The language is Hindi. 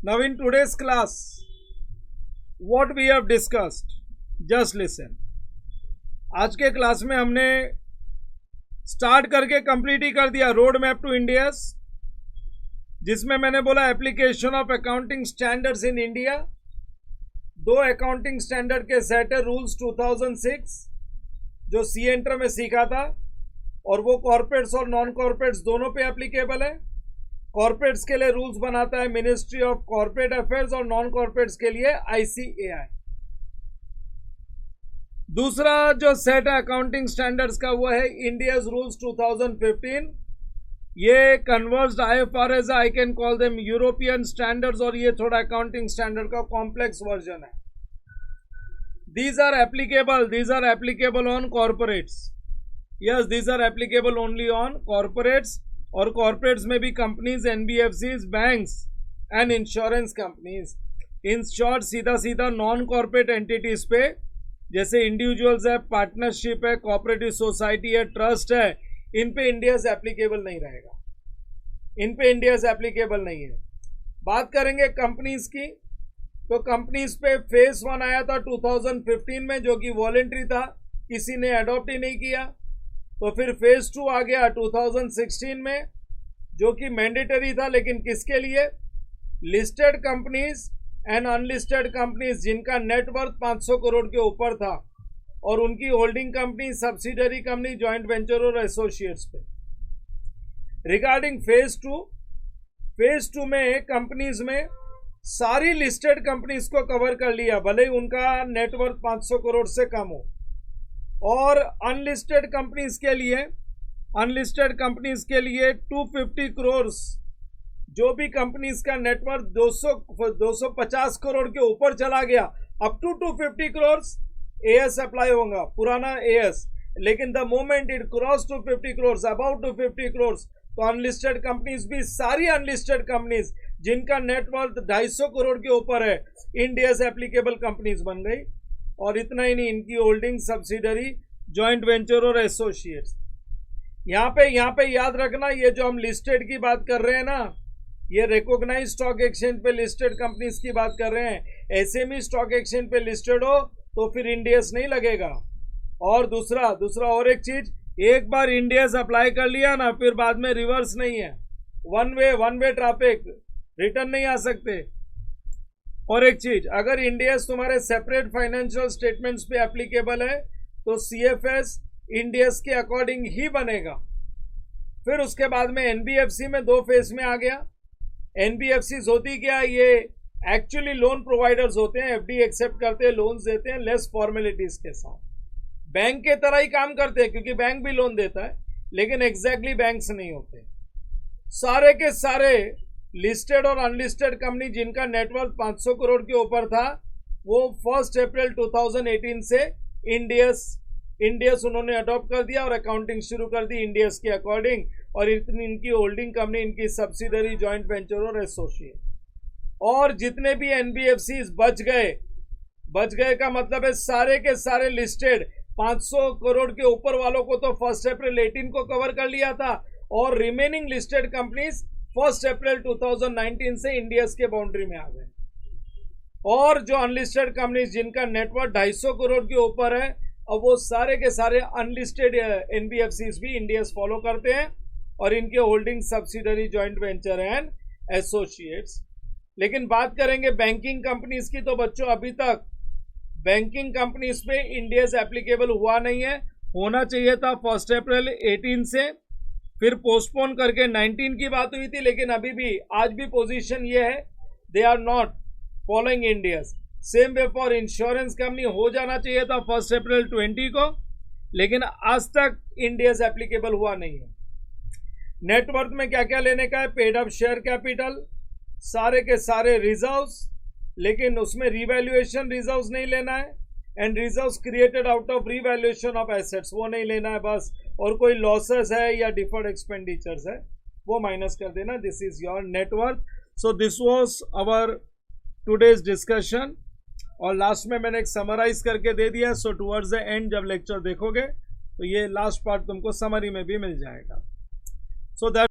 Now in today's class, what we have discussed, just listen. आज के क्लास में हमने स्टार्ट करके कंप्लीट ही कर दिया रोड मैप टू इंडिया, जिसमें मैंने बोला application of accounting standards in India. दो अकाउंटिंग स्टैंडर्ड के सेट है, रूल्स 2006 जो सी एंटर में सीखा था, और वो कॉर्पोरेट्स और नॉन कॉर्पोरेट्स दोनों पे एप्लीकेबल है। कॉर्पोरेट्स के लिए रूल्स बनाता है मिनिस्ट्री ऑफ कॉर्पोरेट अफेयर्स और नॉन कॉर्पोरेट्स के लिए ICAI। दूसरा जो सेट है अकाउंटिंग स्टैंडर्ड्स का वो है इंडियाज रूल्स 2015। ये converged IFRS, I can call them European standards, और ये थोड़ा अकाउंटिंग स्टैंडर्ड का कॉम्प्लेक्स वर्जन है। These are applicable on corporates. Yes, these are applicable only on corporates, और कॉर्पोरेट्स में भी companies, NBFCs, banks and insurance companies. In short सीधा नॉन कॉर्पोरेट एंटिटीज पे, जैसे इंडिविजुअल्स है, पार्टनरशिप है, कोऑपरेटिव सोसाइटी है, ट्रस्ट है, इन पे इंडियाज एप्लीकेबल नहीं रहेगा, इन पे इंडियाज एप्लीकेबल नहीं है। बात करेंगे कंपनीज की, तो कंपनीज पे फेज 1 आया था 2015 में, जो कि वॉलेंट्री था, किसी ने अडॉप्ट ही नहीं किया। तो फिर फेज 2 आ गया 2016 में, जो कि मैंडेटरी था, लेकिन किसके लिए? Listed companies and unlisted companies जिनका नेटवर्थ 500 करोड़ के ऊपर था, और उनकी holding company, subsidiary company, joint venture और एसोसिएट्स पे। रिगार्डिंग फेज 2 में कंपनीज में सारी लिस्टेड कंपनीज को कवर कर लिया, भले ही उनका नेटवर्थ 500 करोड़ से कम हो। और अनलिस्टेड कंपनीज के लिए 250 करोड़, जो भी कंपनीज का नेटवर्थ 250 करोड़ के ऊपर चला गया, up to 250 crore AS apply होगा, पुराना AS। लेकिन the moment it cross 250 crore, about 250 crore, तो अनलिस्टेड कंपनीज भी, सारी अनलिस्टेड कंपनीज जिनका नेटवर्थ 250 करोड़ के ऊपर है, इंडियाज एप्लीकेबल कंपनीज बन गई। और इतना ही नहीं, इनकी होल्डिंग, सब्सिडरी, जॉइंट वेंचर और एसोसिएट्स। यहाँ पे याद रखना, ये जो हम लिस्टेड की बात कर रहे हैं ना, ये रिकॉग्नाइज स्टॉक एक्सचेंज पे लिस्टेड कंपनीज की बात कर रहे हैं। SME स्टॉक एक्सचेंज पे लिस्टेड हो तो फिर इंडियस नहीं लगेगा। और दूसरा और एक चीज, एक बार इंडियस अप्लाई कर लिया ना, फिर बाद में रिवर्स नहीं है, वन वे ट्रैफिक, रिटर्न नहीं आ सकते। और एक चीज, अगर इंडियस तुम्हारे सेपरेट फाइनेंशियल स्टेटमेंट्स पे एप्लीकेबल है, तो CFS इंडियस के अकॉर्डिंग ही बनेगा। फिर उसके बाद में NBFC में 2 फेज में आ गया। NBFCs होती क्या? ये एक्चुअली लोन प्रोवाइडर्स होते हैं, FD एक्सेप्ट करते हैं, लोन्स देते हैं लेस फॉर्मेलिटीज के साथ। बैंक के तरह ही काम करते हैं, क्योंकि बैंक भी लोन देता है, लेकिन एग्जैक्टली बैंक्स नहीं होते। सारे के सारे लिस्टेड और अनलिस्टेड कंपनी जिनका नेटवर्थ 500 करोड़ के ऊपर था, वो 1 अप्रैल 2018 से इंडियस उन्होंने अडॉप्ट कर दिया और अकाउंटिंग शुरू कर दी इंडियस के अकॉर्डिंग। और इतनी इनकी होल्डिंग कंपनी, इनकी सब्सिडरी, जॉइंट वेंचर और एसोसिएट। और जितने भी NBFCs बच गए का मतलब है सारे के सारे लिस्टेड 500 करोड़ के ऊपर वालों को तो 1 अप्रैल 18 को कवर कर लिया था, और रिमेनिंग लिस्टेड कंपनीज 1 अप्रैल 2019 से इंडियस के बाउंड्री में आ गए। और जो अनलिस्टेड कंपनीज जिनका नेटवर्थ 250 करोड़ के ऊपर है, अब वो सारे के सारे अनलिस्टेड NBFCs भी इंडियस फॉलो करते हैं, और इनके holding, subsidiary, joint venture and associates. लेकिन बात करेंगे बैंकिंग कंपनीज की, तो बच्चों अभी तक बैंकिंग कंपनीज पे इंडियस एप्लीकेबल हुआ नहीं है। होना चाहिए था 1 अप्रैल 18 से, फिर पोस्टपोन करके 19 की बात हुई थी, लेकिन अभी भी आज भी पोजीशन ये है, they are not following Ind AS. Same way for insurance company, हो जाना चाहिए था 1 अप्रैल 20 को, लेकिन आज तक इंडियस एप्लीकेबल हुआ नहीं है। नेटवर्थ में क्या क्या लेने का है? पेड अप शेयर कैपिटल, सारे के सारे रिजर्व्स, लेकिन उसमें रिवैल्यूएशन रिजर्व्स नहीं लेना है, and reserves created out of revaluation of assets, वो नहीं लेना है बस। और कोई लॉसेस है या डिफर्ड एक्सपेंडिचर्स है, वो माइनस कर देना। This is your net worth. So this was our today's discussion, और लास्ट में मैंने एक समराइज करके दे दिया। सो टुवर्ड्स द एंड जब लेक्चर देखोगे, तो ये लास्ट पार्ट तुमको समरी में भी मिल जाएगा। So that